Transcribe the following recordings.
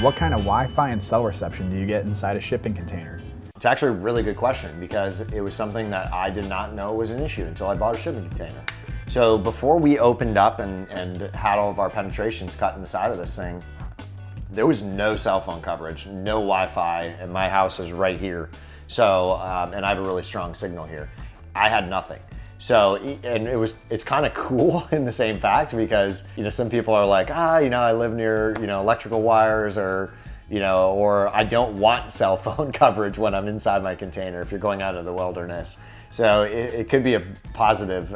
What kind of Wi-Fi and cell reception do you get inside a shipping container? It's actually a really good question because it was something that I did not know was an issue until I bought a shipping container. So before we opened up and had all of our penetrations cut in the side of this thing, there was no cell phone coverage, no Wi-Fi, and my house is right here. So, and I have a really strong signal here. I had nothing. So, and it's kind of cool in the same fact because, some people are like, I live near, electrical wires or I don't want cell phone coverage when I'm inside my container if you're going out of the wilderness. So it could be a positive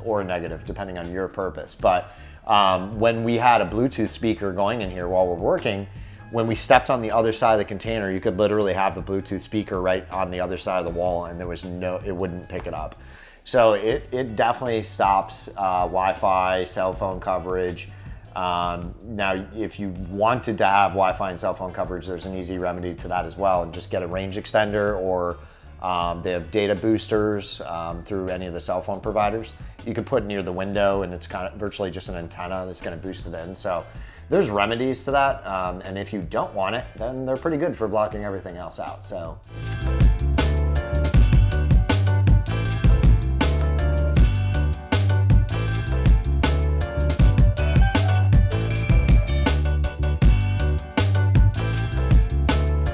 or a negative depending on your purpose. But when we had a Bluetooth speaker going in here while we're working, when we stepped on the other side of the container, you could literally have the Bluetooth speaker right on the other side of the wall and it wouldn't pick it up. So it definitely stops Wi-Fi, cell phone coverage. Now, if you wanted to have Wi-Fi and cell phone coverage, there's an easy remedy to that as well, and just get a range extender or they have data boosters through any of the cell phone providers. You could put near the window and it's kind of virtually just an antenna that's going to boost it in. So there's remedies to that. And if you don't want it, then they're pretty good for blocking everything else out. So.